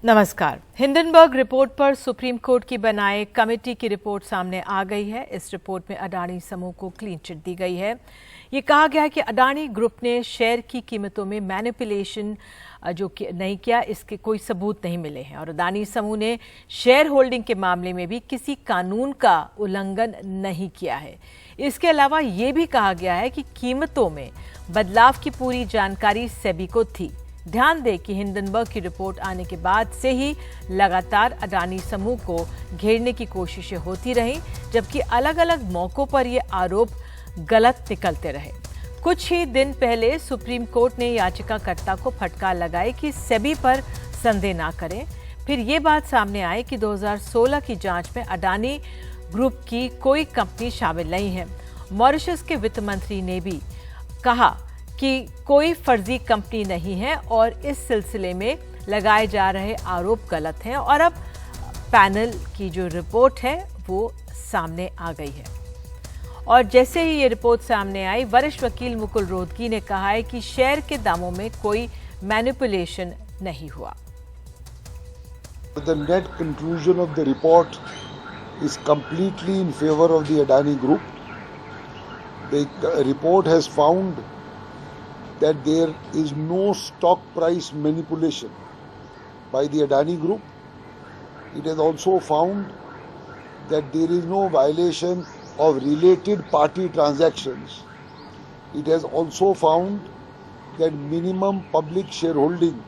नमस्कार। Hindenburg report पर supreme court की बनाए कमेटी की रिपोर्ट सामने आ गई है। इस रिपोर्ट में अडानी समूह को क्लीन चिट दी गई है। ये कहा गया है कि अडानी ग्रुप ने शेयर की कीमतों में मैनिपुलेशन जो कि नहीं किया, इसके कोई सबूत नहीं मिले हैं और अडानी समूह ने शेयर होल्डिंग के मामले में भी किसी कानून का उल्लंघन नहीं किया है। इसके अलावा ये भी कहा गया है कि कीमतों में बदलाव की पूरी जानकारी सेबी को थी। ध्यान दें कि हिंडनबर्ग की रिपोर्ट आने के बाद से ही लगातार अडानी समूह को घेरने की कोशिशें होती रहीं, जबकि अलग अलग मौकों पर ये आरोप गलत निकलते रहे। कुछ ही दिन पहले सुप्रीम कोर्ट ने याचिकाकर्ता को फटकार लगाई कि सेबी पर संदेह ना करें। फिर ये बात सामने आई कि 2016 की जांच में अडानी ग्रुप की कोई कंपनी शामिल नहीं है। मॉरिशस के वित्त मंत्री ने भी कहा कि कोई फर्जी कंपनी नहीं है और इस सिलसिले में लगाए जा रहे आरोप गलत हैं और अब पैनल की जो रिपोर्ट है वो सामने आ गई है। और जैसे ही ये रिपोर्ट सामने आई, वरिष्ठ वकील मुकुल रोहतगी ने कहा है कि शेयर के दामों में कोई मैनिपुलेशन नहीं हुआ। The net conclusion of the report is completely in favor of the Adani Group. The report has found that there is no stock price manipulation by the Adani Group. It has also found that there is no violation of related party transactions. It has also found that minimum public shareholding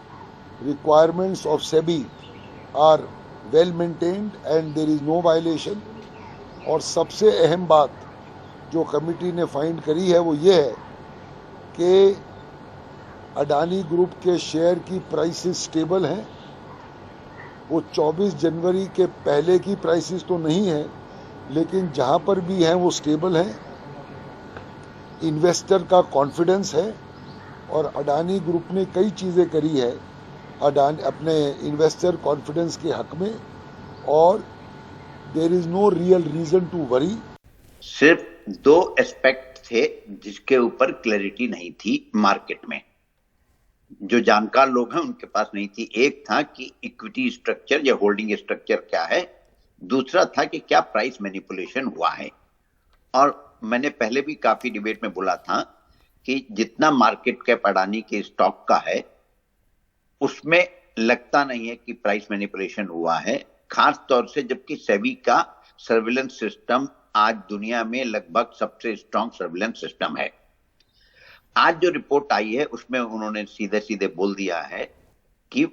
requirements of SEBI are well maintained and there is no violation. और सबसे अहम बात जो committee ने find करी है वो ये है कि अडानी ग्रुप के शेयर की प्राइसेस स्टेबल हैं। वो 24 जनवरी के पहले की प्राइसेस तो नहीं है, लेकिन जहां पर भी हैं वो स्टेबल हैं। इन्वेस्टर का कॉन्फिडेंस है और अडानी ग्रुप ने कई चीज़ें करी है अडानी अपने इन्वेस्टर कॉन्फिडेंस के हक में और there is no real reason to worry. सिर्फ दो एस्पेक्ट थे जिसके ऊपर क्लैरिटी नहीं थी मार्केट में, जो जानकार लोग हैं उनके पास नहीं थी। एक था कि इक्विटी स्ट्रक्चर या होल्डिंग स्ट्रक्चर क्या है, दूसरा था कि क्या प्राइस मैनिपुलेशन हुआ है। और मैंने पहले भी काफी डिबेट में बोला था कि जितना मार्केट कैप अडानी के स्टॉक का है उसमें लगता नहीं है कि प्राइस मैनिपुलेशन हुआ है, खास तौर से जबकि सेबी का सर्विलेंस सिस्टम आज दुनिया में लगभग सबसे स्ट्रांग सर्विलेंस सिस्टम है। आज जो रिपोर्ट आई है उसमें उन्होंने सीधे सीधे बोल दिया है कि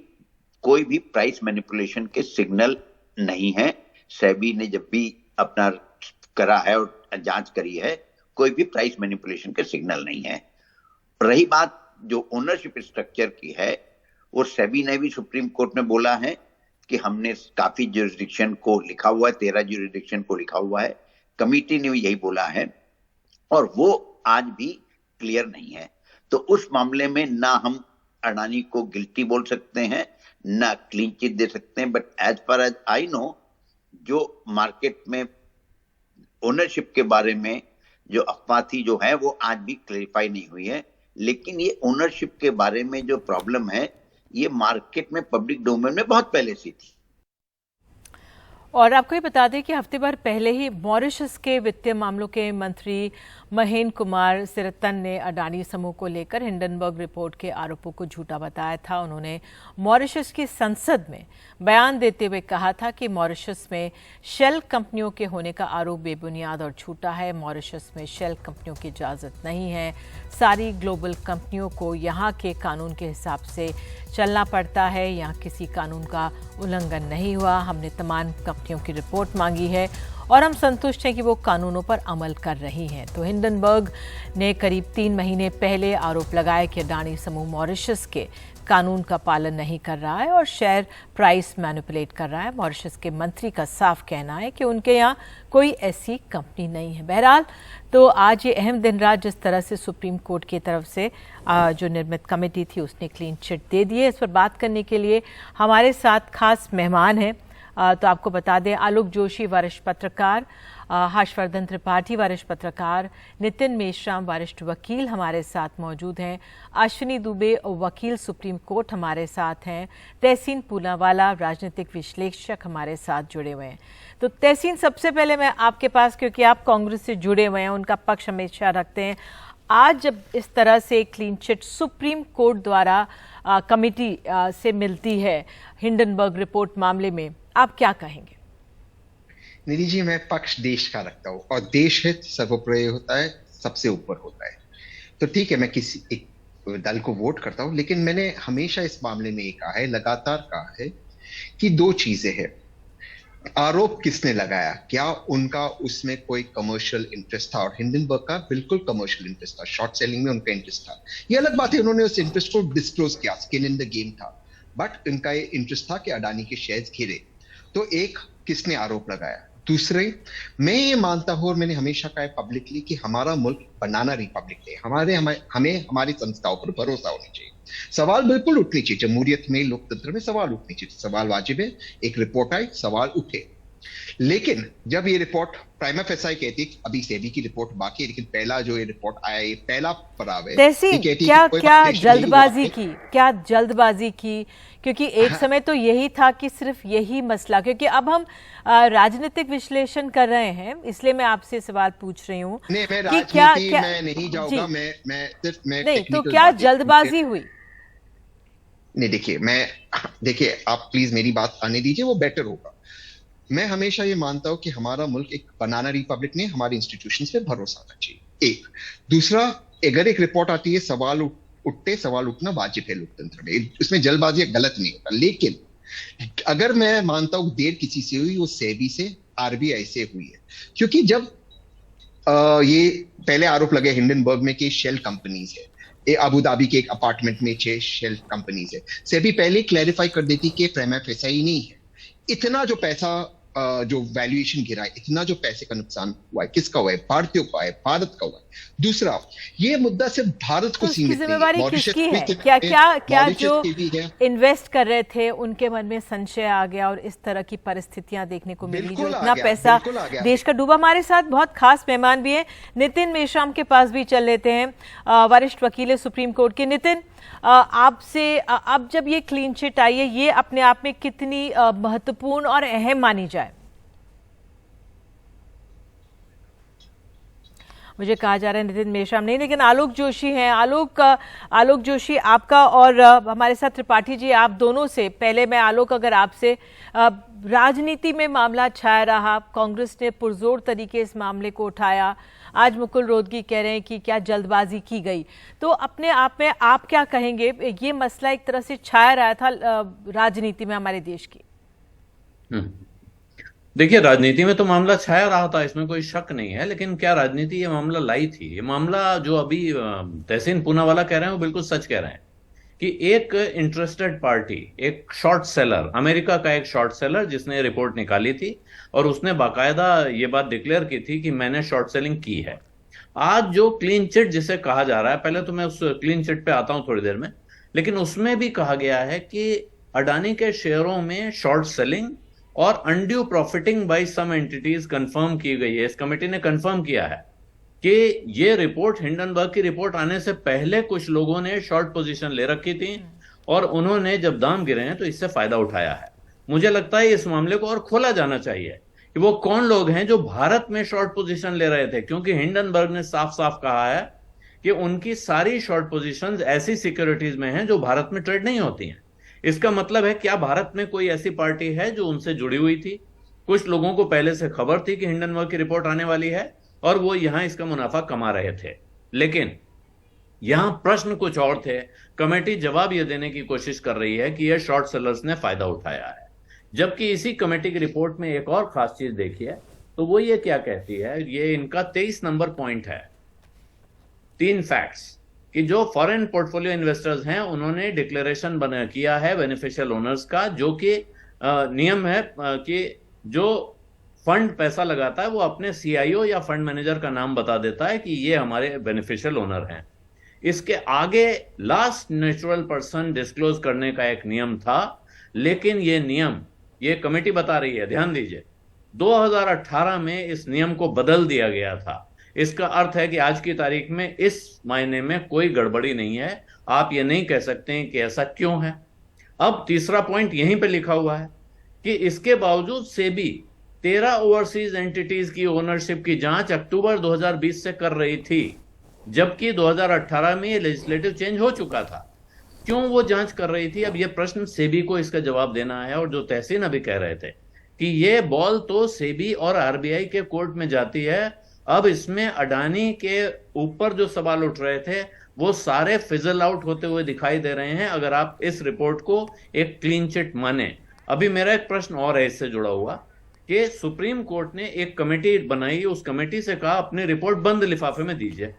कोई भी प्राइस मैनिपुलेशन के सिग्नल नहीं है। सेबी ने जब भी अपना करा है और जांच करी है, कोई भी प्राइस मैनिपुलेशन के सिग्नल नहीं है। रही बात जो ओनरशिप स्ट्रक्चर की है, वो सेबी ने भी सुप्रीम कोर्ट में बोला है कि हमने काफी ज्यूरिसडिक्शन को लिखा हुआ है, 13 ज्यूरिसडिक्शन को लिखा हुआ है। कमिटी ने भी यही बोला है और वो आज भी क्लियर नहीं है। तो उस मामले में ना हम अडानी को गिल्टी बोल सकते हैं ना क्लीन चिट दे सकते हैं। But as far as I know, जो मार्केट में ओनरशिप के बारे में जो अफवाह थी जो है वो आज भी क्लैरिफाई नहीं हुई है। लेकिन ये ओनरशिप के बारे में जो प्रॉब्लम है ये मार्केट में पब्लिक डोमेन में बहुत पहले से थी। और आपको ये बता दें कि हफ्ते भर पहले ही मॉरिशस के वित्तीय मामलों के मंत्री महेंद्र कुमार सिरतन ने अडानी समूह को लेकर हिंडनबर्ग रिपोर्ट के आरोपों को झूठा बताया था। उन्होंने मॉरिशस की संसद में बयान देते हुए कहा था कि मॉरिशस में शेल कंपनियों के होने का आरोप बेबुनियाद और झूठा है। मॉरिशस में शेल कंपनियों की इजाज़त नहीं है। सारी ग्लोबल कंपनियों को यहाँ के कानून के हिसाब से चलना पड़ता है। यहाँ किसी कानून का उल्लंघन नहीं हुआ। हमने तमाम कंपनियों की रिपोर्ट मांगी है और हम संतुष्ट हैं कि वो कानूनों पर अमल कर रही हैं। तो हिंडनबर्ग ने करीब 3 महीने पहले आरोप लगाया कि अडानी समूह मॉरिशस के कानून का पालन नहीं कर रहा है और शेयर प्राइस मैनिपुलेट कर रहा है। मॉरिशस के मंत्री का साफ कहना है कि उनके यहाँ कोई ऐसी कंपनी नहीं है। बहरहाल तो आज ये अहम दिन रहा जिस तरह से सुप्रीम कोर्ट की तरफ से जो निर्मित कमेटी थी उसने क्लीन चिट दे दी है। इस पर बात करने के लिए हमारे साथ खास मेहमान हैं तो आपको बता दें आलोक जोशी वरिष्ठ पत्रकार, हर्षवर्धन त्रिपाठी वरिष्ठ पत्रकार, नितिन मेश्राम वरिष्ठ वकील हमारे साथ मौजूद हैं, अश्विनी दुबे वकील सुप्रीम कोर्ट हमारे साथ हैं, तहसीन पूनावाला राजनीतिक विश्लेषक हमारे साथ जुड़े हुए हैं। तो तहसीन, सबसे पहले मैं आपके पास, क्योंकि आप कांग्रेस से जुड़े हुए हैं, उनका पक्ष हमेशा रखते हैं, आज जब इस तरह से क्लीन चिट सुप्रीम कोर्ट द्वारा कमेटी से मिलती है हिंडनबर्ग रिपोर्ट मामले में, आप क्या कहेंगे? निधि जी, मैं पक्ष देश का रखता हूँ और देश हित सर्वोपरि होता है, सबसे ऊपर होता है। तो ठीक है, मैं किसी एक दल को वोट करता हूँ, लेकिन मैंने हमेशा इस मामले में ये कहा है, लगातार कहा है कि दो चीजें हैं। आरोप किसने लगाया, क्या उनका उसमें कोई कमर्शियल इंटरेस्ट था? और हिंडनबर्ग का बिल्कुल कमर्शियल इंटरेस्ट था, शॉर्ट सेलिंग में उनका इंटरेस्ट था। ये अलग बात है, उन्होंने उस इंटरेस्ट को डिस्क्लोज किया, स्किन इन द गेम था, बट उनका ये इंटरेस्ट था कि अडानी के शेयर्स गिरे। तो एक, किसने आरोप लगाया? दूसरे, मैं ये मानता हूं और मैंने हमेशा कहा है पब्लिकली कि हमारा मुल्क बनाना रिपब्लिक है, हमें हमारी संस्थाओं पर भरोसा होना चाहिए। सवाल बिल्कुल उठनी चाहिए, जमहूरियत में, लोकतंत्र में सवाल उठनी चाहिए, सवाल वाजिब है। एक रिपोर्ट आई, सवाल उठे, लेकिन जब ये रिपोर्ट प्राइमा फेसाई कहती है, अभी सेबी की रिपोर्ट बाकी है, लेकिन पहला जो ये रिपोर्ट आया, ये पहला पड़ाव है। क्या जल्दबाजी की? क्योंकि एक समय तो यही था कि सिर्फ यही मसला, क्योंकि अब हम राजनीतिक विश्लेषण कर रहे हैं, इसलिए मैं आपसे सवाल पूछ रही हूँ कि क्या मैं नहीं जाऊंगा, मैं सिर्फ नहीं, तो क्या जल्दबाजी हुई? नहीं, देखिए आप प्लीज मेरी बात आने दीजिए, वो बेटर होगा। मैं हमेशा ये मानता हूं कि हमारा मुल्क एक बनाना रिपब्लिक नहीं, हमारे इंस्टीट्यूशंस पे भरोसा आना चाहिए। एक, दूसरा, अगर एक रिपोर्ट आती है, सवाल उठना वाजिब है लोकतंत्र में, उसमें जल्दबाजी गलत नहीं होता। लेकिन अगर मैं मानता हूं देर किसी से हुई, वो सेबी से, आरबीआई से हुई है, क्योंकि जब ये पहले आरोप लगे हिंडनबर्ग में कि शेल कंपनीज है, अबू धाबी के एक अपार्टमेंट में 6 शेल कंपनीज है, सेबी पहले क्लैरिफाई कर देती कि प्राइमा फेसाई नहीं है। इतना जो पैसा जो वैल्यूएशन गिरा है, इतना जो पैसे का नुकसान हुआ है, किसका हुआ है? भारतीयों का है, भारत का हुआ है। दूसरा, ये मुद्दा सिर्फ भारत को सीमित नहीं है, जिम्मेवारी किसकी है? क्या जो इन्वेस्ट कर रहे थे उनके मन में संशय आ गया और इस तरह की परिस्थितियां देखने को मिली, जो इतना पैसा देश का डूबा। हमारे साथ बहुत खास मेहमान भी हैं, नितिन मेश्राम के पास भी चल लेते हैं, वरिष्ठ वकील है सुप्रीम कोर्ट के। नितिन, आपसे, अब जब ये क्लीन चिट आई है, ये अपने आप में कितनी महत्वपूर्ण और अहम मानी जाए? मुझे कहा जा रहा है नितिन मेश्राम नहीं, लेकिन आलोक जोशी हैं। आलोक जोशी, आपका और हमारे साथ त्रिपाठी जी, आप दोनों से पहले मैं आलोक, अगर आपसे, राजनीति में मामला छाया रहा, कांग्रेस ने पुरजोर तरीके इस मामले को उठाया, आज मुकुल रोहतगी कह रहे हैं कि क्या जल्दबाजी की गई, तो अपने आप में आप क्या कहेंगे? ये मसला एक तरह से छाया रहा था राजनीति में हमारे देश की। देखिए, राजनीति में तो मामला छाया रहा था, इसमें कोई शक नहीं है, लेकिन क्या राजनीति ये मामला लाई थी? ये मामला जो अभी तहसीन पूनावाला कह रहे हैं वो बिल्कुल सच कह रहे हैं कि एक इंटरेस्टेड पार्टी, एक शॉर्ट सेलर, अमेरिका का एक शॉर्ट सेलर जिसने रिपोर्ट निकाली थी और उसने बाकायदा ये बात डिक्लेयर की थी कि मैंने शॉर्ट सेलिंग की है। आज जो क्लीन चिट जिसे कहा जा रहा है, पहले तो मैं उस क्लीन चिट पे आता हूं थोड़ी देर में, लेकिन उसमें भी कहा गया है कि अडानी के शेयरों में शॉर्ट सेलिंग और अनड्यू प्रॉफिटिंग बाय सम एंटिटीज कंफर्म की गई है। इस कमेटी ने कंफर्म किया है कि ये रिपोर्ट, हिंडनबर्ग की रिपोर्ट आने से पहले कुछ लोगों ने शॉर्ट पोजीशन ले रखी थी और उन्होंने जब दाम गिरे हैं तो इससे फायदा उठाया है। मुझे लगता है इस मामले को और खोला जाना चाहिए कि वो कौन लोग हैं जो भारत में शॉर्ट पोजीशन ले रहे थे, क्योंकि हिंडनबर्ग ने साफ साफ कहा है कि उनकी सारी शॉर्ट पोजीशंस ऐसी सिक्योरिटीज में हैं जो भारत में ट्रेड नहीं होती हैं। इसका मतलब है क्या भारत में कोई ऐसी पार्टी है जो उनसे जुड़ी हुई थी? कुछ लोगों को पहले से खबर थी कि हिंडनबर्ग की रिपोर्ट आने वाली है और वो यहां इसका मुनाफा कमा रहे थे, लेकिन यहां प्रश्न कुछ और थे। कमेटी जवाब यह देने की कोशिश कर रही है कि यह शॉर्ट सेलर्स ने फायदा उठाया है, जबकि इसी कमेटी की रिपोर्ट में एक और खास चीज देखी है, तो वो ये क्या कहती है, ये इनका 23 नंबर पॉइंट है, 3 फैक्ट्स, कि जो फॉरेन पोर्टफोलियो इन्वेस्टर्स हैं उन्होंने डिक्लेरेशन किया है बेनिफिशियल ओनर्स का, जो कि नियम है कि जो फंड पैसा लगाता है वो अपने सीआईओ या फंड मैनेजर का नाम बता देता है कि ये हमारे बेनिफिशियल ओनर हैं। इसके आगे लास्ट नेचुरल पर्सन डिस्क्लोज करने का एक नियम था, लेकिन ये नियम, ये कमेटी बता रही है, ध्यान दीजिए, 2018 में इस नियम को बदल दिया गया था। इसका अर्थ है कि आज की तारीख में इस मायने में कोई गड़बड़ी नहीं है। आप ये नहीं कह सकते हैं कि ऐसा क्यों है। अब तीसरा पॉइंट यहीं पे लिखा हुआ है कि इसके बावजूद सेबी 13 ओवरसीज एंटिटीज की ओनरशिप की जांच अक्टूबर 2020 से कर रही थी, जबकि 2018 में ये लेजिस्लेटिव चेंज हो चुका था। क्यों वो जांच कर रही थी? अब ये प्रश्न सेबी को इसका जवाब देना है। और जो तहसीन अभी कह रहे थे कि ये बॉल तो सेबी और आरबीआई के कोर्ट में जाती है, अब इसमें अडानी के ऊपर जो सवाल उठ रहे थे वो सारे फिजल आउट होते हुए दिखाई दे रहे हैं, अगर आप इस रिपोर्ट को एक क्लीन चिट माने। अभी मेरा एक प्रश्न और है इससे जुड़ा हुआ कि सुप्रीम कोर्ट ने एक कमेटी बनाई, उस कमेटी से कहा अपनी रिपोर्ट बंद लिफाफे में दीजिए।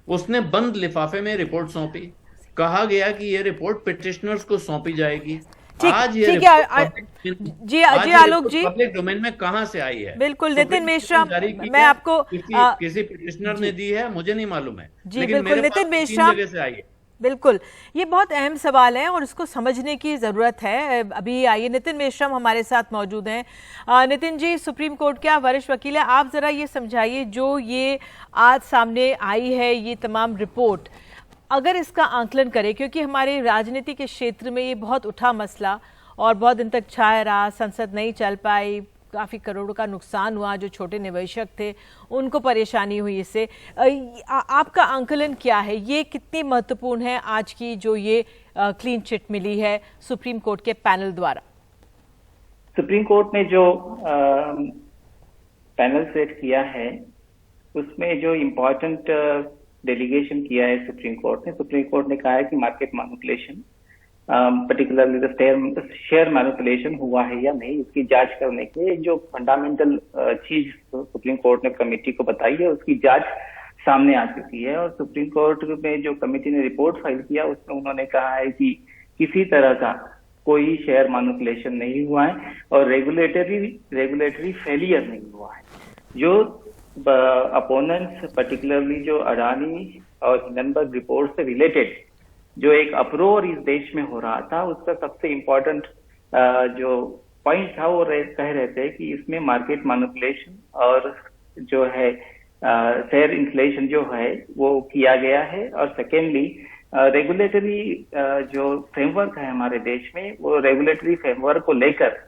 उसने बंद लिफाफे में रिपोर्ट सौंपी, कहा गया कि ये रिपोर्ट पिटिशनर्स को सौंपी जाएगी। आज ये ठीक है जी आलोक जी, पब्लिक डोमेन में कहां से आई है? बिल्कुल नितिन मेश्राम, मैं आपको किसी पिटिशनर ने दी है, मुझे नहीं मालूम है जी। बिल्कुल नितिन मेश्राम, जगह से आई है। बिल्कुल, ये बहुत अहम सवाल है और इसको समझने की ज़रूरत है। अभी आइए नितिन मेश्राम हमारे साथ मौजूद हैं। नितिन जी, सुप्रीम कोर्ट के आप वरिष्ठ वकील हैं, आप ज़रा ये समझाइए, जो ये आज सामने आई है ये तमाम रिपोर्ट, अगर इसका आंकलन करें, क्योंकि हमारे राजनीति के क्षेत्र में ये बहुत उठा मसला और बहुत दिन तक छाया रहा, संसद नहीं चल पाई, काफ़ी करोड़ों का नुकसान हुआ, जो छोटे निवेशक थे उनको परेशानी हुई इससे। आपका आंकलन क्या है, ये कितनी महत्वपूर्ण है आज की जो ये क्लीन चिट मिली है सुप्रीम कोर्ट के पैनल द्वारा? सुप्रीम कोर्ट ने जो पैनल सेट किया है उसमें जो इम्पोर्टेंट डेलीगेशन किया है सुप्रीम कोर्ट ने कहा है कि market manipulation, particularly share manipulation हुआ है या नहीं, उसकी जांच करने के जो फंडामेंटल चीज सुप्रीम कोर्ट ने कमेटी को बताई है उसकी जांच सामने आ चुकी है। और सुप्रीम कोर्ट में जो कमेटी ने रिपोर्ट फाइल किया उसमें उन्होंने कहा है कि किसी तरह का कोई शेयर मैनिपुलेशन नहीं हुआ है और रेगुलेटरी फेलियर नहीं हुआ है। जो अपोनेंट्स पर्टिकुलरली जो अडानी और हिंडनबर्ग रिपोर्ट से रिलेटेड जो एक अप्रोर इस देश में हो रहा था, उसका सबसे इम्पोर्टेंट जो पॉइंट था वो कह रहे थे कि इसमें मार्केट मैनिपुलेशन और जो है शेयर इन्फ्लेशन जो है वो किया गया है। और सेकेंडली रेगुलेटरी जो फ्रेमवर्क है हमारे देश में, वो रेगुलेटरी फ्रेमवर्क को लेकर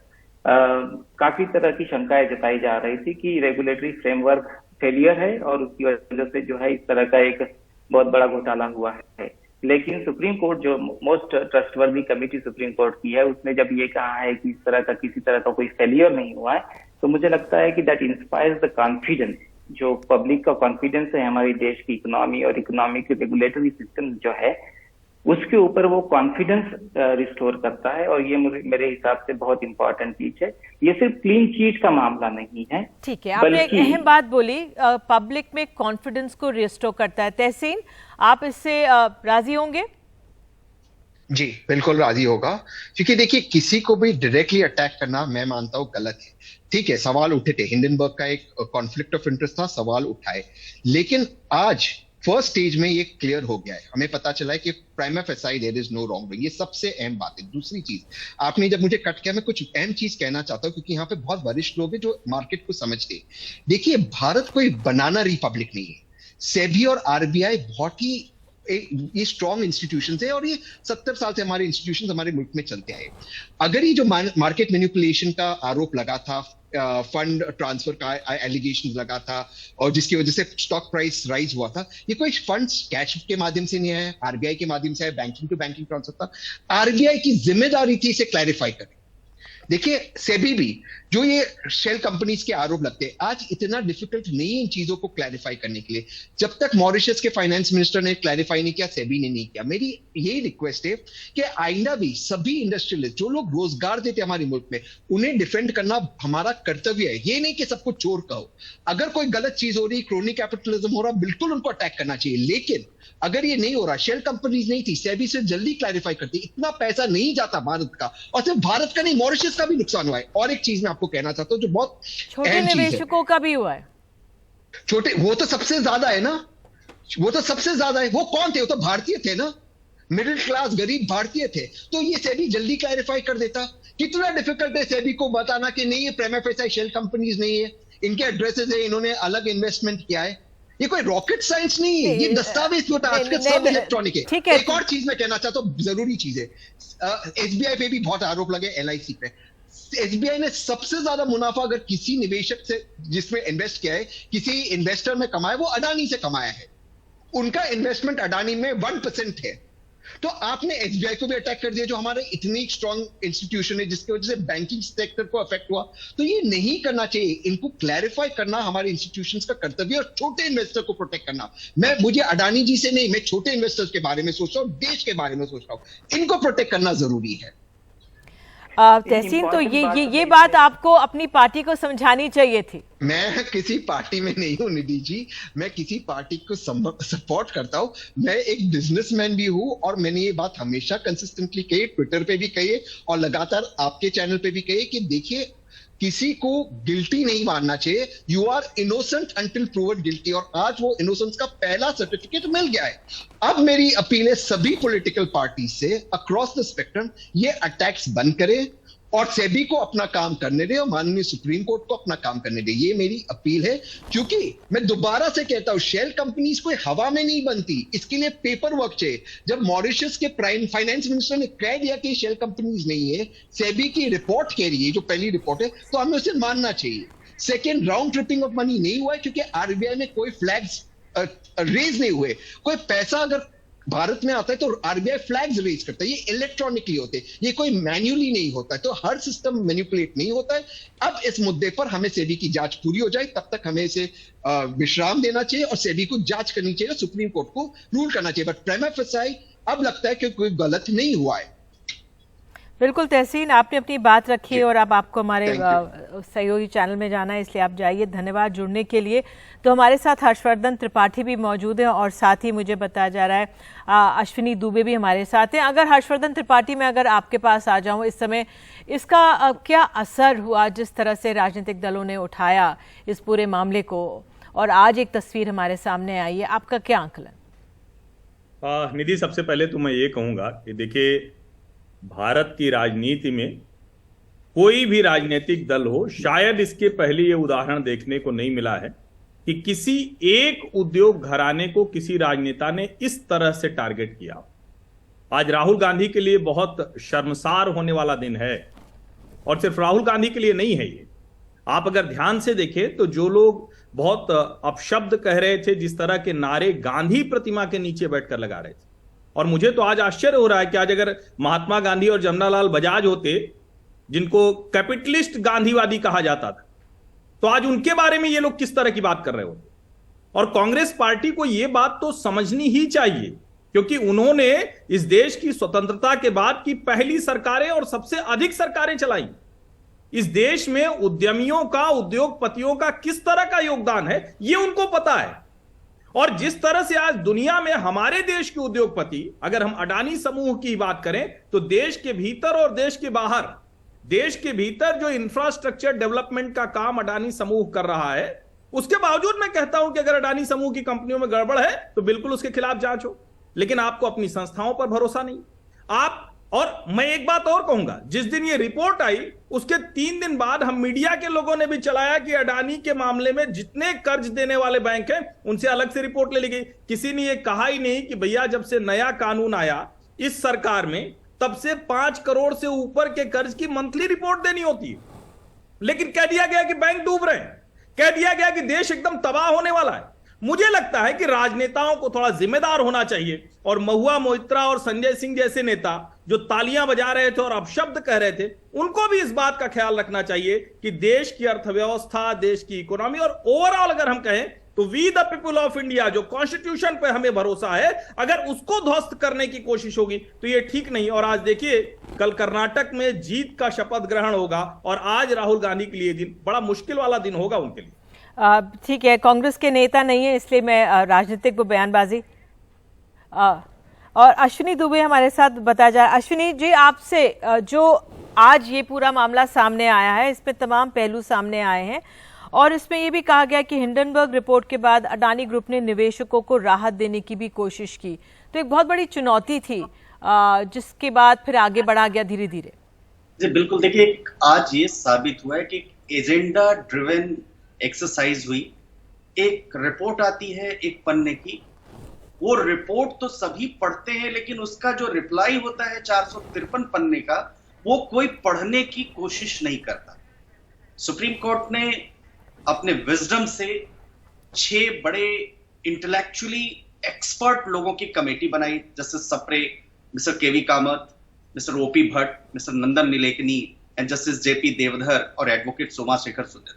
काफी तरह की शंकाएं जताई जा रही थी कि रेगुलेटरी फ्रेमवर्क फेलियर है और उसकी वजह से जो है इस तरह का एक बहुत बड़ा घोटाला हुआ है। लेकिन सुप्रीम कोर्ट जो most trustworthy committee supreme court की है, उसने जब ये कहा है कि इस तरह का किसी तरह का कोई फेलियर नहीं हुआ है, तो मुझे लगता है कि दैट इंस्पायर्स द कॉन्फिडेंस, जो पब्लिक का कॉन्फिडेंस है हमारी देश की इकोनॉमी और इकोनॉमिक रेगुलेटरी सिस्टम जो है उसके ऊपर वो कॉन्फिडेंस रिस्टोर करता है। और ये मेरे हिसाब से बहुत इंपॉर्टेंट चीज है। ये सिर्फ क्लीन चीट का मामला नहीं है। ठीक है, आपने एक अहम बात बोली, पब्लिक में कॉन्फिडेंस को रिस्टोर करता है। तहसीन, आप इससे राजी होंगे? जी बिल्कुल राजी होगा, क्योंकि देखिए किसी को भी डायरेक्टली अटैक करना मैं मानता हूं गलत है। ठीक है, सवाल उठे थे, हिंडनबर्ग का एक कॉन्फ्लिक्ट ऑफ इंटरेस्ट था, सवाल उठाए, लेकिन आज फर्स्ट स्टेज में ये क्लियर हो गया है। हमें पता चला है कि prima facie there is no wrong. ये सबसे अहम बात है। दूसरी चीज, आपने जब मुझे कट किया, मैं कुछ अहम चीज कहना चाहता हूं, क्योंकि यहाँ पे बहुत वरिष्ठ लोग हैं जो मार्केट को समझते हैं। देखिए, भारत कोई बनाना रिपब्लिक नहीं है। सेबी और आरबीआई बहुत ही ये स्ट्रॉन्ग इंस्टीट्यूशन है और ये 70 साल से हमारे इंस्टीट्यूशन हमारे मुल्क में चलते हैं। अगर ये जो मार्केट मैनिपुलेशन का आरोप लगा था, फंड ट्रांसफर का एलिगेशन लगा था और जिसकी वजह से स्टॉक प्राइस राइज हुआ था, ये कोई फंड्स कैश के माध्यम से नहीं आया, आरबीआई के माध्यम से आया, बैंकिंग टू बैंकिंग ट्रांसफर था। आरबीआई की जिम्मेदारी थी इसे क्लैरिफाई करें। देखिए, सेबी भी जो ये शेल कंपनीज के आरोप लगते हैं, आज इतना डिफिकल्ट नहीं है इन चीजों को क्लैरिफाई करने के लिए। जब तक मॉरिशस के फाइनेंस मिनिस्टर ने क्लैरिफाई नहीं किया, सेबी ने नहीं किया। मेरी यही रिक्वेस्ट है कि आइंदा भी सभी इंडस्ट्रियलिस्ट जो लोग रोजगार देते हमारे मुल्क में, उन्हें डिफेंड करना हमारा कर्तव्य है। ये नहीं कि सबको चोर कहो। अगर कोई गलत चीज हो रही, क्रोनी कैपिटलिज्म हो रहा, बिल्कुल उनको अटैक करना चाहिए। लेकिन अगर ये नहीं हो रहा, शेल कंपनीज नहीं थी, सेबी से जल्दी क्लैरिफाई करती, इतना पैसा नहीं जाता भारत का, और सिर्फ भारत का नहीं, मॉरिशस का भी नुकसान हुआ है। और एक चीज मैं आपको कहना चाहता हूं जो बहुत छोटे निवेशकों का भी हुआ है। छोटे, वो तो सबसे ज्यादा है ना, वो तो सबसे ज्यादा है। वो कौन थे? वो तो भारतीय थे ना। मिडिल क्लास गरीब भारतीय थे, तो ये सेबी जल्दी क्लैरिफाई कर देता। कितना डिफिकल्ट है सेबी को बताना कि नहीं, ये प्रीमा फेसी शेल कंपनीज नहीं है, इनके एड्रेसेस है, इन्होंने अलग इन्वेस्टमेंट किया है। ये कोई रॉकेट साइंस नहीं है, ये दस्तावेज होता है, आजकल सब इलेक्ट्रॉनिक है। एक और चीज मैं कहना चाहता हूँ, जरूरी चीज है, एसबीआई पे भी बहुत आरोप लगे, एलआईसी पे। एसबीआई ने सबसे ज्यादा मुनाफा अगर किसी निवेशक से जिसमें इन्वेस्ट किया है, किसी इन्वेस्टर में कमाया, वो अडानी से कमाया है। उनका इन्वेस्टमेंट अडानी में 1% है। तो आपने एसबीआई को भी अटैक कर दिया, जो हमारे इतनी स्ट्रॉन्ग इंस्टीट्यूशन है, जिसकी वजह से बैंकिंग सेक्टर को अफेक्ट हुआ। तो ये नहीं करना चाहिए, इनको क्लैरिफाई करना हमारे इंस्टीट्यूशंस का कर्तव्य, और छोटे इन्वेस्टर को प्रोटेक्ट करना। मुझे अडानी जी से नहीं, मैं छोटे इन्वेस्टर्स के बारे में सोच रहा हूँ, देश के बारे में सोच रहा हूँ, इनको प्रोटेक्ट करना जरूरी है। तहसीन, तो ये बात आपको अपनी पार्टी को समझानी चाहिए थी। मैं किसी पार्टी में नहीं हूं निधि जी, मैं किसी पार्टी को सपोर्ट करता हूं। मैं एक बिजनेसमैन भी हूं, और मैंने ये बात हमेशा कंसिस्टेंटली कही, ट्विटर पे भी कही है और लगातार आपके चैनल पे भी कही कि देखिए, किसी को गिल्टी नहीं मानना चाहिए। You are innocent until proven guilty, और आज वो इनोसेंस का पहला सर्टिफिकेट मिल गया है। अब मेरी अपील है सभी पॉलिटिकल पार्टी से अक्रॉस द स्पेक्ट्रम, ये अटैक्स बंद करें और सेबी को अपना काम करने दे और माननीय सुप्रीम कोर्ट को अपना काम करने दे। ये मेरी अपील है, क्योंकि मैं दोबारा से कहता हूं, शेल कंपनीज कोई हवा में नहीं बनती, इसके लिए पेपर वर्क चाहिए। जब मॉरिशस के प्राइम फाइनेंस मिनिस्टर ने कह दिया कि शेल कंपनीज नहीं है, सेबी की रिपोर्ट कह रही है, जो पहली रिपोर्ट है, तो हमें उसे मानना चाहिए। Second, round tripping of money नहीं हुआ है, क्योंकि आरबीआई में कोई फ्लैग्स रेज नहीं हुए। कोई पैसा अगर भारत में आता है तो आरबीआई फ्लैग्स रेज करता है, ये इलेक्ट्रॉनिकली होते हैं, ये कोई मैन्युअली नहीं होता है। तो हर सिस्टम मैनिपुलेट नहीं होता है। अब इस मुद्दे पर हमें सेबी की जांच पूरी हो जाए, तब तक हमें इसे विश्राम देना चाहिए और सेबी को जांच करनी चाहिए, सुप्रीम कोर्ट को रूल करना चाहिए। बट प्रीमा फेसी अब लगता है कि कोई गलत नहीं हुआ है। बिल्कुल तहसीन, आपने अपनी बात रखी और अब आपको हमारे सहयोगी चैनल में जाना है, इसलिए आप जाइए। धन्यवाद जुड़ने के लिए। तो हमारे साथ हर्षवर्धन त्रिपाठी भी मौजूद हैं और साथ ही मुझे बताया जा रहा है अश्विनी दुबे भी हमारे साथ हैं। अगर हर्षवर्धन त्रिपाठी, मैं अगर आपके पास आ जाऊं इस समय, इसका क्या असर हुआ जिस तरह से राजनीतिक दलों ने उठाया इस पूरे मामले को, और आज एक तस्वीर हमारे सामने आई है, आपका क्या आंकलन? निधि, सबसे पहले तो मैं ये कहूँगा कि देखिए, भारत की राजनीति में कोई भी राजनीतिक दल हो, शायद इसके पहले ये उदाहरण देखने को नहीं मिला है कि किसी एक उद्योग घराने को किसी राजनेता ने इस तरह से टारगेट किया। आज राहुल गांधी के लिए बहुत शर्मसार होने वाला दिन है, और सिर्फ राहुल गांधी के लिए नहीं है ये। आप अगर ध्यान से देखें तो जो लोग बहुत अपशब्द कह रहे थे, जिस तरह के नारे गांधी प्रतिमा के नीचे बैठकर लगा रहे थे, और मुझे तो आज आश्चर्य हो रहा है कि आज अगर महात्मा गांधी और जमनालाल बजाज होते, जिनको कैपिटलिस्ट गांधीवादी कहा जाता था, तो आज उनके बारे में ये लोग किस तरह की बात कर रहे होते। और कांग्रेस पार्टी को ये बात तो समझनी ही चाहिए, क्योंकि उन्होंने इस देश की स्वतंत्रता के बाद की पहली सरकारें और सबसे अधिक सरकारें चलाई। इस देश में उद्यमियों का, उद्योगपतियों का किस तरह का योगदान है, ये उनको पता है। और जिस तरह से आज दुनिया में हमारे देश के उद्योगपति, अगर हम अडानी समूह की बात करें, तो देश के भीतर और देश के बाहर, देश के भीतर जो इंफ्रास्ट्रक्चर डेवलपमेंट का काम अडानी समूह कर रहा है, उसके बावजूद मैं कहता हूं कि अगर अडानी समूह की कंपनियों में गड़बड़ है तो बिल्कुल उसके खिलाफ जांच हो। लेकिन आपको अपनी संस्थाओं पर भरोसा नहीं। और मैं एक बात और कहूंगा, जिस दिन ये रिपोर्ट आई उसके 3 दिन बाद हम मीडिया के लोगों ने भी चलाया कि अडानी के मामले में जितने कर्ज देने वाले बैंक हैं उनसे अलग से रिपोर्ट ले ली गई। किसी ने ये कहा ही नहीं कि भैया जब से नया कानून आया इस सरकार में, तब से 5 करोड़ से ऊपर के कर्ज की मंथली रिपोर्ट देनी होती है। लेकिन कह दिया गया कि बैंक डूब रहे हैं, कह दिया गया कि देश एकदम तबाह होने वाला है। मुझे लगता है कि राजनेताओं को थोड़ा जिम्मेदार होना चाहिए, और महुआ मोइत्रा और संजय सिंह जैसे नेता जो तालियां बजा रहे थे और अपशब्द कह रहे थे, उनको भी इस बात का ख्याल रखना चाहिए कि देश की अर्थव्यवस्था, देश की इकोनॉमी और ओवरऑल अगर हम कहें तो we the people of India, जो कॉन्स्टिट्यूशन पे हमें भरोसा है, अगर उसको ध्वस्त करने की कोशिश होगी तो ये ठीक नहीं। और आज देखिए, कल कर्नाटक में जीत का शपथ ग्रहण होगा, और आज राहुल गांधी के लिए दिन बड़ा मुश्किल वाला दिन होगा उनके लिए। ठीक है, कांग्रेस के नेता नहीं है, इसलिए मैं राजनीतिक वो बयानबाजी। और अश्विनी दुबे हमारे साथ बताया जा रहा है। अश्विनी जी, आपसे जो आज ये पूरा मामला सामने आया है, इसमें तमाम पहलू सामने आए हैं, और इसमें यह भी कहा गया कि हिंडनबर्ग रिपोर्ट के बाद अडानी ग्रुप ने निवेशकों को राहत देने की भी कोशिश की, तो एक बहुत बड़ी चुनौती थी जिसके बाद फिर आगे बढ़ा गया धीरे धीरे? जी बिल्कुल, देखिए आज ये साबित हुआ है कि एजेंडा ड्रिवन एक्सरसाइज हुई। एक रिपोर्ट आती है एक पन्ने की, वो रिपोर्ट तो सभी पढ़ते हैं, लेकिन उसका जो रिप्लाई होता है 453 पन्ने का, वो कोई पढ़ने की कोशिश नहीं करता। सुप्रीम कोर्ट ने अपने विजडम से 6 बड़े इंटेलेक्चुअली एक्सपर्ट लोगों की कमेटी बनाई, justice Sapre, mister KV Kamat, mister OP Bhatt, mister Nandan Nilekani and justice JP Deodhar और एडवोकेट सोमाशेखर सुंदर।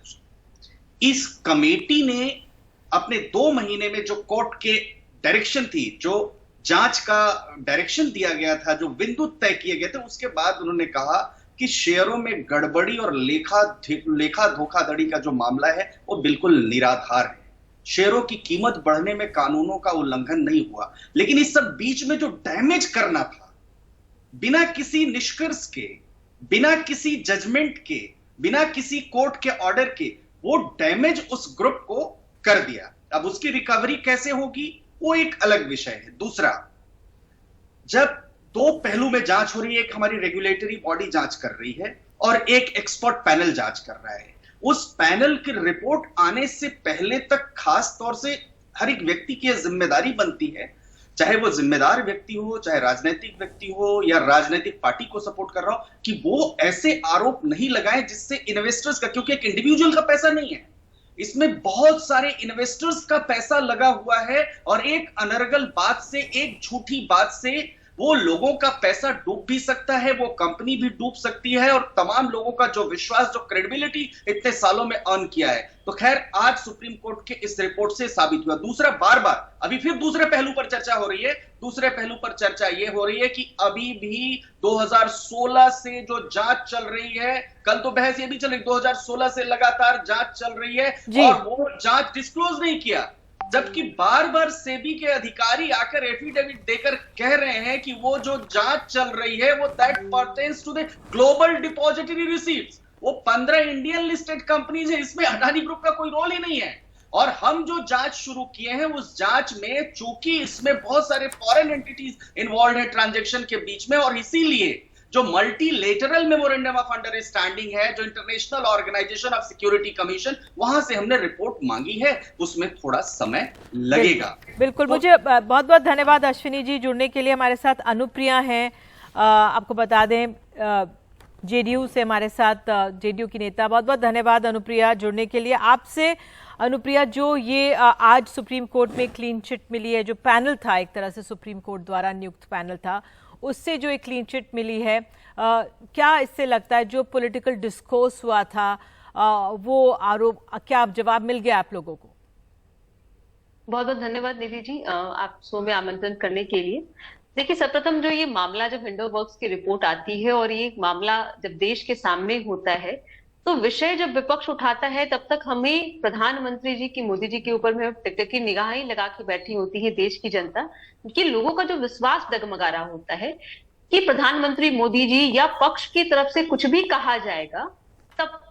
इस कमेटी ने अपने 2 महीने में जो कोर्ट के डायरेक्शन थी, जो जांच का डायरेक्शन दिया गया था, जो बिंदु तय किए गए थे, उसके बाद उन्होंने कहा कि शेयरों में गड़बड़ी और लेखा धोखाधड़ी का जो मामला है वो बिल्कुल निराधार है। शेयरों की कीमत बढ़ने में कानूनों का उल्लंघन नहीं हुआ, लेकिन इस सब बीच में जो डैमेज करना था, बिना किसी निष्कर्ष के, बिना किसी जजमेंट के, बिना किसी कोर्ट के ऑर्डर के, वो डैमेज उस ग्रुप को कर दिया। अब उसकी रिकवरी कैसे होगी वो एक अलग विषय है। दूसरा, जब 2 पहलू में जांच हो रही है, एक हमारी रेगुलेटरी बॉडी जांच कर रही है और एक एक्सपर्ट पैनल जांच कर रहा है, उस पैनल की रिपोर्ट आने से पहले तक खास तौर से हर एक व्यक्ति की जिम्मेदारी बनती है, चाहे वो जिम्मेदार व्यक्ति हो, चाहे राजनीतिक व्यक्ति हो या राजनीतिक पार्टी को सपोर्ट कर रहा हो, कि वो ऐसे आरोप नहीं लगाए जिससे इन्वेस्टर्स का, क्योंकि एक इंडिविजुअल का पैसा नहीं है, इसमें बहुत सारे इन्वेस्टर्स का पैसा लगा हुआ है, और एक अनर्गल बात से, एक झूठी बात से वो लोगों का पैसा डूब भी सकता है, वो कंपनी भी डूब सकती है, और तमाम लोगों का जो विश्वास, जो क्रेडिबिलिटी इतने सालों में अर्न किया है। तो खैर, आज सुप्रीम कोर्ट के इस रिपोर्ट से साबित हुआ। दूसरा, बार बार अभी फिर दूसरे पहलू पर चर्चा हो रही है। दूसरे पहलू पर चर्चा ये हो रही है कि अभी भी 2016 से जो जांच चल रही है, कल तो बहस ये भी चल रही, 2016 से लगातार जांच चल रही है और वो जांच डिस्क्लोज नहीं किया, जबकि बार बार सेबी के अधिकारी आकर एफिडेविट देकर कह रहे हैं कि वो जो जांच चल रही है वो that pertains to the global depository receipts, वो 15 इंडियन लिस्टेड कंपनीज है, इसमें अडानी ग्रुप का कोई रोल ही नहीं है। और हम जो जांच शुरू किए हैं उस जांच में, चूंकि इसमें बहुत सारे फॉरेन एंटिटीज इन्वॉल्व है ट्रांजैक्शन के बीच में, और इसीलिए जो मल्टीलेटरल मेमोरेंडम ऑफ अंडरस्टैंडिंग है, जो international organisation of security commission, वहां से हमने रिपोर्ट मांगी है, उसमें थोड़ा समय लगेगा। बिल्कुल। मुझे बहुत बहुत धन्यवाद अश्विनी जी जुड़ने के लिए। हमारे साथ अनुप्रिया हैं, आपको बता दें जेडीयू से हमारे साथ, जेडीयू की नेता। बहुत बहुत धन्यवाद अनुप्रिया जुड़ने के लिए। आपसे अनुप्रिया, जो ये आज सुप्रीम कोर्ट में क्लीन चिट मिली है, जो पैनल था एक तरह से सुप्रीम कोर्ट द्वारा नियुक्त पैनल था, उससे जो एक क्लीन चिट मिली है, क्या इससे लगता है जो पॉलिटिकल डिस्कोर्स हुआ था वो आरोप, क्या जवाब मिल गया आप लोगों को? बहुत बहुत धन्यवाद निधि जी, आप शो में आमंत्रण करने के लिए। देखिए, सर्वप्रथम जो ये मामला, जब हिंडनबर्ग की रिपोर्ट आती है और ये मामला जब देश के सामने होता है, तो विषय जब विपक्ष उठाता है तब तक हमें प्रधानमंत्री जी की, मोदी जी के ऊपर में टिकटकी निगाहें लगा के बैठी होती है देश की जनता, कि लोगों का जो विश्वास डगमगा रहा होता है कि प्रधानमंत्री मोदी जी या पक्ष की तरफ से कुछ भी कहा जाएगा तब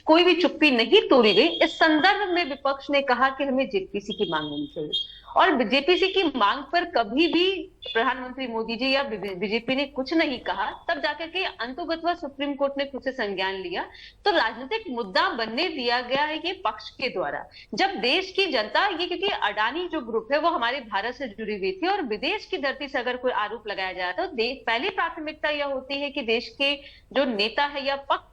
कोई भी चुप्पी नहीं तोड़ी गई। इस संदर्भ में विपक्ष ने कहा कि हमें जेपीसी की मांग होनी चाहिए, और जेपीसी की मांग पर कभी भी प्रधानमंत्री मोदी जी या बीजेपी ने कुछ नहीं कहा। तब जाकर के अंततः सुप्रीम कोर्ट ने खुद से संज्ञान लिया, तो राजनीतिक मुद्दा बनने दिया गया है ये पक्ष के द्वारा। जब देश की जनता, ये क्योंकि अडानी जो ग्रुप है वो हमारे भारत से जुड़ी हुई थी, और विदेश की धरती से अगर कोई आरोप लगाया जाए तो पहली प्राथमिकता यह होती है कि देश के जो नेता है या पक्ष,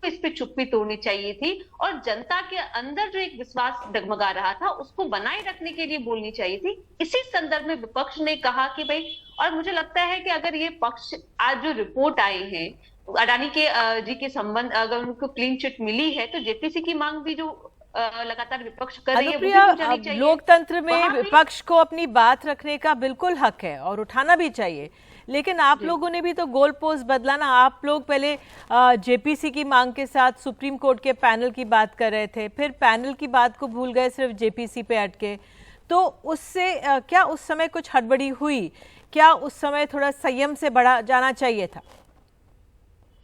इस पे चुप्पी तोड़नी चाहिए थी, और जनता के अंदर जो एक विश्वास डगमगा रहा था उसको बनाए रखने के लिए बोलनी चाहिए थी। इसी संदर्भ में विपक्ष ने कहा कि भाई, और मुझे लगता है कि अगर ये पक्ष आज जो रिपोर्ट आए हैं अडानी के जी के संबंध, अगर उनको क्लीन चिट मिली है, तो जेपीसी की मांग भी जो लगातार विपक्ष कर रही है, वो भी जानी चाहिए। लोकतंत्र में विपक्ष को अपनी बात रखने का बिल्कुल हक है और उठाना भी चाहिए, लेकिन आप लोगों ने भी तो गोल पोस्ट बदला ना। आप लोग पहले जेपीसी की मांग के साथ सुप्रीम कोर्ट के पैनल की बात कर रहे थे, फिर पैनल की बात को भूल गए, सिर्फ जेपीसी पे अटके। तो उससे क्या उस समय कुछ हड़बड़ी हुई? क्या उस समय थोड़ा संयम से बढ़ा जाना चाहिए था?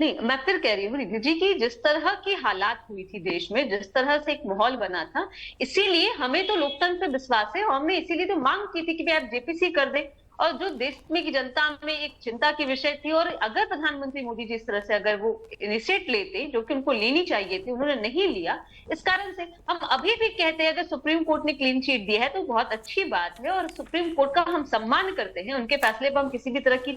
नहीं, मैं फिर कह रही हूँ रिद्धि जी की जिस तरह की हालात हुई थी देश में, जिस तरह से एक माहौल बना था, इसीलिए हमें तो लोकतंत्र पे विश्वास है और हमने इसीलिए तो मांग की थी कि भाई आप जेपीसी कर दे। और जो देश में की जनता में एक चिंता की विषय थी। और अगर प्रधानमंत्री मोदी जी इस तरह से अगर वो इनिशिएट लेते, जो कि उनको लेनी चाहिए थी, उन्होंने नहीं लिया। इस कारण से हम अभी भी कहते हैं अगर सुप्रीम कोर्ट ने क्लीन चिट दिया है तो बहुत अच्छी बात है और सुप्रीम कोर्ट का हम सम्मान करते हैं। उनके फैसले पर हम किसी भी तरह की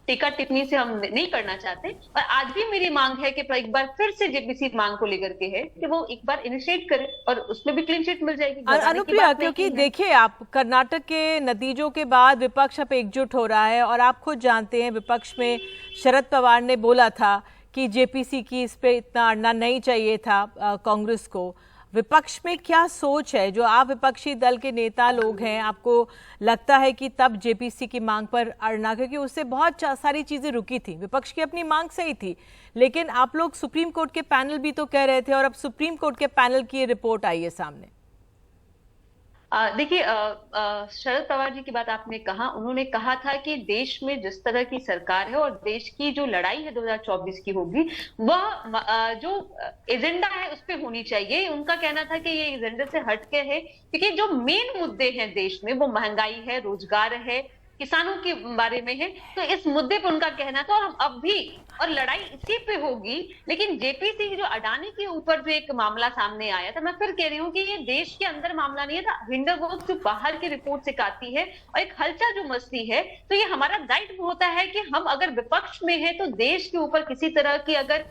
टीका टिप्पणी से हम नहीं करना चाहते। और आज भी मेरी मांग है कि एक बार फिर से जेपीसी मांग को लेकर के है कि वो एक बार इनिशिएट करे और उसमें भी क्लीन चिट मिल जाएगी। अनुप्रिया, क्योंकि देखिए आप कर्नाटक के नतीजों के बाद विपक्ष अब एकजुट हो रहा है और आप खुद जानते हैं विपक्ष में शरद पवार ने बोला था कि जेपीसी की इस पे इतना अड़ना नहीं चाहिए था कांग्रेस को। विपक्ष में क्या सोच है? जो आप विपक्षी दल के नेता लोग हैं, आपको लगता है कि तब जेपीसी की मांग पर अड़ना, क्योंकि उससे बहुत सारी चीजें रुकी थी, विपक्ष की अपनी मांग सही थी, लेकिन आप लोग सुप्रीम कोर्ट के पैनल भी तो कह रहे थे और अब सुप्रीम कोर्ट के पैनल की रिपोर्ट आई है सामने। देखिए, शरद पवार जी की बात आपने कहा, उन्होंने कहा था कि देश में जिस तरह की सरकार है और देश की जो लड़ाई है 2024 की होगी, वह जो एजेंडा है उस पे होनी चाहिए। उनका कहना था कि ये एजेंडे से हटके है, क्योंकि जो मेन मुद्दे हैं देश में वो महंगाई है, रोजगार है, किसानों के बारे में है। तो इस मुद्दे पर उनका कहना था और हम अब भी, और लड़ाई इसी पे होगी। लेकिन जेपीसी जो अडानी के ऊपर जो एक मामला सामने आया था, मैं फिर कह रही हूँ कि ये देश के अंदर मामला नहीं है था, हिंडनबर्ग जो बाहर की रिपोर्ट से आती है और एक हलचल जो मचती है, तो ये हमारा दायित्व होता है कि हम अगर विपक्ष में है तो देश के ऊपर किसी तरह की अगर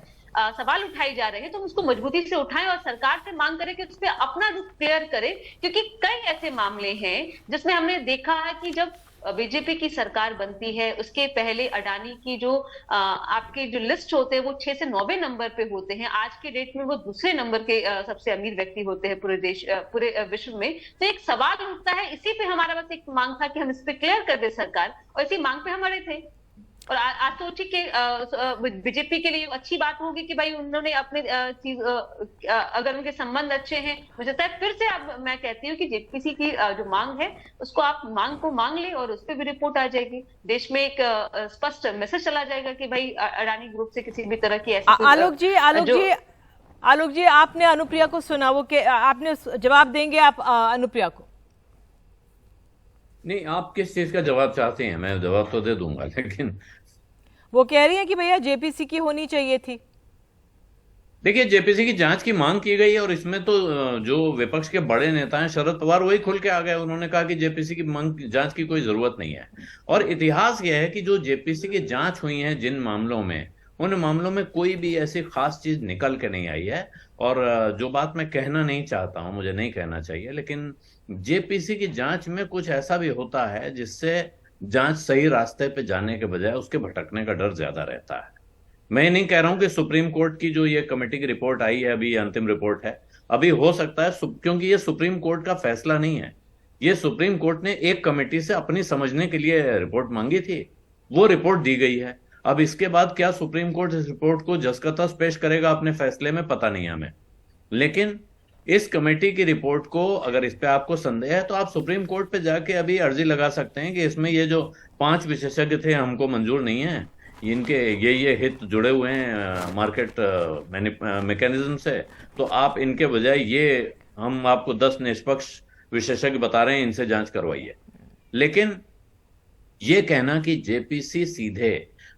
सवाल उठाए जा रहे हैं तो हम उसको मजबूती से उठाएं और सरकार से मांग करें कि उस पर अपना रुख क्लियर करें। क्योंकि कई ऐसे मामले हैं जिसमें हमने देखा है कि जब बीजेपी की सरकार बनती है उसके पहले अडानी की जो आपके जो लिस्ट होते हैं वो 6 से 9वें नंबर पे होते हैं। आज के डेट में वो दूसरे नंबर के सबसे अमीर व्यक्ति होते हैं पूरे विश्व में। तो एक सवाल उठता है, इसी पे हमारा बस एक मांग था कि हम इस पे क्लियर कर दे सरकार, और इसी मांग पे हमारे थे। और आज सोची कि बीजेपी के लिए अच्छी बात होगी कि भाई उन्होंने अपने चीज अगर उनके संबंध अच्छे हैं, मुझे लगता है फिर से अब मैं कहती हूँ कि जेपीसी की जो मांग है उसको आप मांग ले और उस पर भी रिपोर्ट आ जाएगी। देश में एक स्पष्ट मैसेज चला जाएगा कि भाई अडानी ग्रुप से किसी भी तरह की ऐसी आलोक जी आपने अनुप्रिया को सुना, वो आपने जवाब देंगे आप अनुप्रिया को? नहीं, आप किस चीज का जवाब चाहते हैं? मैं जवाब तो दे दूंगा, लेकिन वो कह रही है कि भैया जेपीसी की होनी चाहिए थी। देखिए, जेपीसी की जांच की मांग की गई है और इसमें तो जो विपक्ष के बड़े नेता हैं शरद पवार, वही खुल के आ गए। उन्होंने कहा कि जेपीसी की जांच की कोई जरूरत नहीं है। और इतिहास यह है कि जो जेपीसी की जांच हुई है जिन मामलों में, उन मामलों में कोई भी ऐसी खास चीज निकल के नहीं आई है। और जो बात मैं कहना नहीं चाहता हूं, मुझे नहीं कहना चाहिए, लेकिन जेपीसी की जांच में कुछ ऐसा भी होता है जिससे जांच सही रास्ते पे जाने के बजाय उसके भटकने का डर ज्यादा रहता है। मैं नहीं कह रहा हूं कि सुप्रीम कोर्ट की जो ये कमेटी की रिपोर्ट आई है, अभी अंतिम रिपोर्ट है, अभी हो सकता है, क्योंकि ये सुप्रीम कोर्ट का फैसला नहीं है। ये सुप्रीम कोर्ट ने एक कमेटी से अपनी समझने के लिए रिपोर्ट मांगी थी, वो रिपोर्ट दी गई है। अब इसके बाद क्या सुप्रीम कोर्ट इस रिपोर्ट को जस का तस पेश करेगा अपने फैसले में, पता नहीं हमें। लेकिन इस कमेटी की रिपोर्ट को अगर इस पे आपको संदेह है तो आप सुप्रीम कोर्ट पे जाके अभी अर्जी लगा सकते हैं कि इसमें ये जो 5 विशेषज्ञ थे हमको मंजूर नहीं है, इनके ये हित जुड़े हुए हैं मार्केट मैकेनिज्म से, तो आप इनके बजाय ये हम आपको 10 निष्पक्ष विशेषज्ञ बता रहे हैं, इनसे जांच करवाइए। लेकिन ये कहना कि जेपीसी सीधे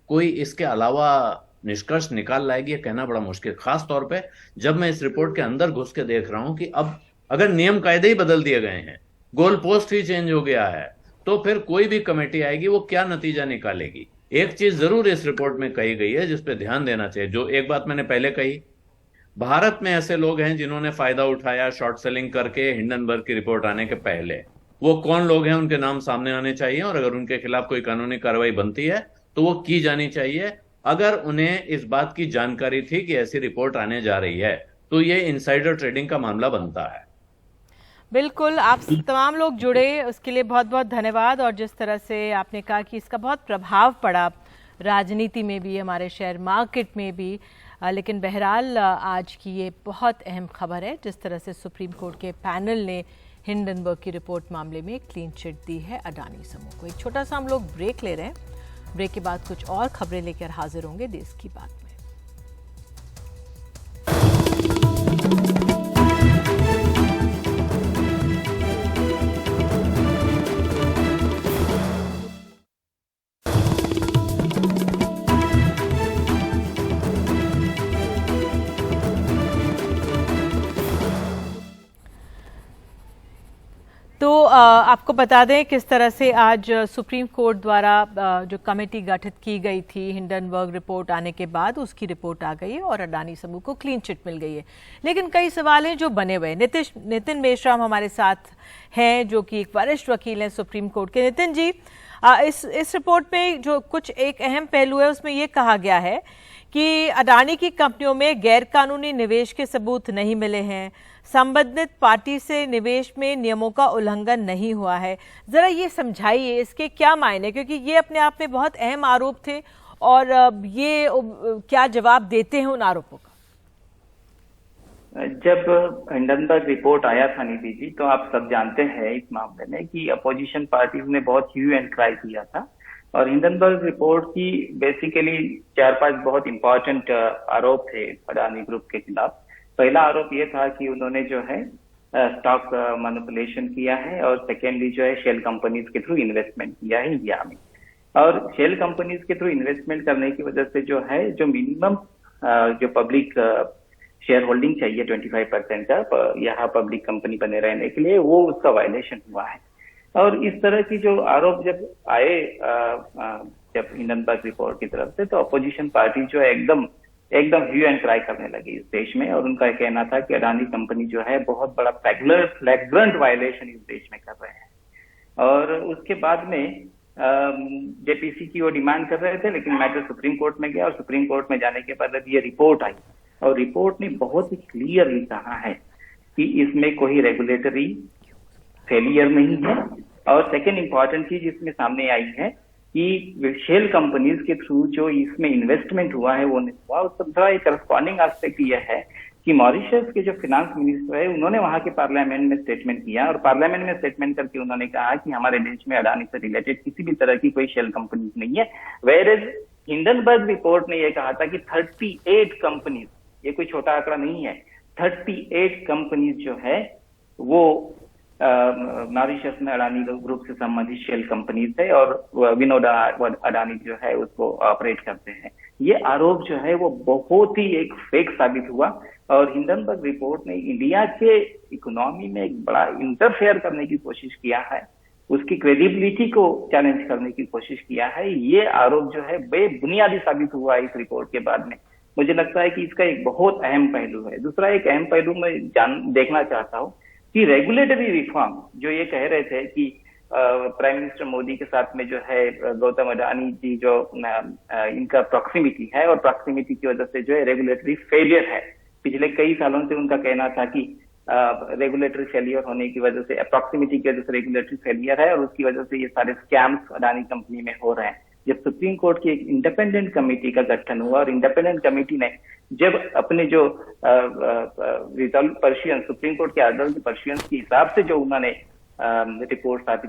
कोई इसके अलावा निष्कर्ष निकाल लाएगी, ये कहना बड़ा मुश्किल, खास तौर पे जब मैं इस रिपोर्ट के अंदर घुस के देख रहा हूं कि अब अगर नियम कायदे ही बदल दिए गए हैं, गोल पोस्ट ही चेंज हो गया है, तो फिर कोई भी कमेटी आएगी वो क्या नतीजा निकालेगी। एक चीज जरूर इस रिपोर्ट में कही गई है जिस पे ध्यान देना चाहिए, जो एक बात मैंने पहले कही, भारत में ऐसे लोग हैं जिन्होंने फायदा उठाया शॉर्ट सेलिंग करके हिंडनबर्ग की रिपोर्ट आने के पहले। वो कौन लोग हैं, उनके नाम सामने आने चाहिए और अगर उनके खिलाफ कोई कानूनी कार्रवाई बनती है तो वो की जानी चाहिए। अगर उन्हें इस बात की जानकारी थी कि ऐसी रिपोर्ट आने जा रही है तो ये इनसाइडर ट्रेडिंग का मामला बनता है। बिल्कुल, आप तमाम लोग जुड़े उसके लिए बहुत बहुत धन्यवाद। और जिस तरह से आपने कहा कि इसका बहुत प्रभाव पड़ा राजनीति में भी, हमारे शेयर मार्केट में भी, लेकिन बहरहाल आज की ये बहुत अहम खबर है जिस तरह से सुप्रीम कोर्ट के पैनल ने हिंडनबर्ग की रिपोर्ट मामले में क्लीन चिट दी है अडानी समूह को। एक छोटा सा हम लोग ब्रेक ले रहे हैं, ब्रेक के बाद कुछ और खबरें लेकर हाजिर होंगे देश की बात में। आपको बता दें किस तरह से आज सुप्रीम कोर्ट द्वारा जो कमेटी गठित की गई थी हिंडनबर्ग रिपोर्ट आने के बाद उसकी रिपोर्ट आ गई है और अडानी समूह को क्लीन चिट मिल गई है। लेकिन कई सवाल हैं जो बने हुए। नितिन मेश्राम हमारे साथ हैं जो कि एक वरिष्ठ वकील हैं सुप्रीम कोर्ट के। नितिन जी, इस रिपोर्ट में जो कुछ एक अहम पहलू है उसमें ये कहा गया है कि अडानी की कंपनियों में गैरकानूनी निवेश के सबूत नहीं मिले हैं, संबंधित पार्टी से निवेश में नियमों का उल्लंघन नहीं हुआ है। जरा ये समझाइए इसके क्या मायने, क्योंकि ये अपने आप में बहुत अहम आरोप थे और ये क्या जवाब देते हैं उन आरोपों का? जब हिंडनबर्ग रिपोर्ट आया था निधि जी, तो आप सब जानते हैं इस मामले में कि अपोजिशन पार्टीज ने बहुत ह्यू एंड क्राई किया था और हिंडनबर्ग रिपोर्ट की बेसिकली 4-5 बहुत इंपॉर्टेंट आरोप थे अडानी ग्रुप के खिलाफ। पहला आरोप ये था कि उन्होंने जो है स्टॉक मैनिपुलेशन किया है और सेकेंडली जो है शेल कंपनीज के थ्रू इन्वेस्टमेंट किया है इंडिया में। और शेल कंपनीज के थ्रू इन्वेस्टमेंट करने की वजह से जो है जो मिनिमम जो पब्लिक शेयर होल्डिंग चाहिए 25% का यहाँ पब्लिक कंपनी बने रहने के लिए, वो उसका वायलेशन हुआ है। और इस तरह की जो आरोप जब आए जब हिंडनबर्ग रिपोर्ट की तरफ से, तो अपोजिशन पार्टी जो है एकदम ह्यू एंड क्राई करने लगी इस देश में और उनका कहना था कि अडानी कंपनी जो है बहुत बड़ा फ्लैग्रेंट वायलेशन इस देश में कर रहे हैं। और उसके बाद में जेपीसी की वो डिमांड कर रहे थे, लेकिन मैटर सुप्रीम कोर्ट में गया और सुप्रीम कोर्ट में जाने के बाद ये रिपोर्ट आई और रिपोर्ट ने बहुत ही क्लियरली कहा है कि इसमें कोई रेगुलेटरी फेलियर नहीं है। और सेकेंड इंपॉर्टेंट चीज इसमें सामने आई है कि शेल कंपनीज के थ्रू जो इसमें इन्वेस्टमेंट हुआ है वो नहीं हुआ। उसका एक करस्पॉन्डिंग एस्पेक्ट यह है कि मॉरिशस के जो फाइनेंस मिनिस्टर है उन्होंने वहां के पार्लियामेंट में स्टेटमेंट किया और पार्लियामेंट में स्टेटमेंट करके उन्होंने कहा कि हमारे देश में अडानी से रिलेटेड किसी भी तरह की कोई शेल कंपनीज नहीं है। वेयरएज हिंडनबर्ग रिपोर्ट ने यह कहा था कि 38 कंपनीज, ये कोई छोटा आंकड़ा नहीं है, 38 कंपनीज जो है वो मॉरिशस में अडानी ग्रुप से संबंधित शेल कंपनीज है और विनोद अडानी जो है उसको ऑपरेट करते हैं। ये आरोप जो है वो बहुत ही एक फेक साबित हुआ और हिंडनबर्ग रिपोर्ट ने इंडिया के इकोनॉमी में एक बड़ा इंटरफेयर करने की कोशिश किया है, उसकी क्रेडिबिलिटी को चैलेंज करने की कोशिश किया है। ये आरोप जो है बेबुनियादी साबित हुआ इस रिपोर्ट के बाद में। मुझे लगता है कि इसका एक बहुत अहम पहलू है। दूसरा एक अहम पहलू मैं देखना चाहता हूँ कि रेगुलेटरी रिफॉर्म जो ये कह रहे थे कि प्राइम मिनिस्टर मोदी के साथ में जो है गौतम अडानी जी जो इनका प्रॉक्सिमिटी है और प्रॉक्सिमिटी की वजह से जो है रेगुलेटरी फेलियर है। पिछले कई सालों से उनका कहना था कि रेगुलेटरी फेलियर होने की वजह से, प्रॉक्सिमिटी की वजह से रेगुलेटरी फेलियर है और उसकी वजह से ये सारे स्कैम्स अडानी कंपनी में हो रहे हैं। जब सुप्रीम कोर्ट की एक इंडिपेंडेंट कमेटी का गठन हुआ और इंडिपेंडेंट कमेटी ने जब अपने जो रिजल्ट पर्शियंस, सुप्रीम कोर्ट के आर्डर की पर्शियंस के हिसाब से जो उन्होंने रिपोर्ट सादर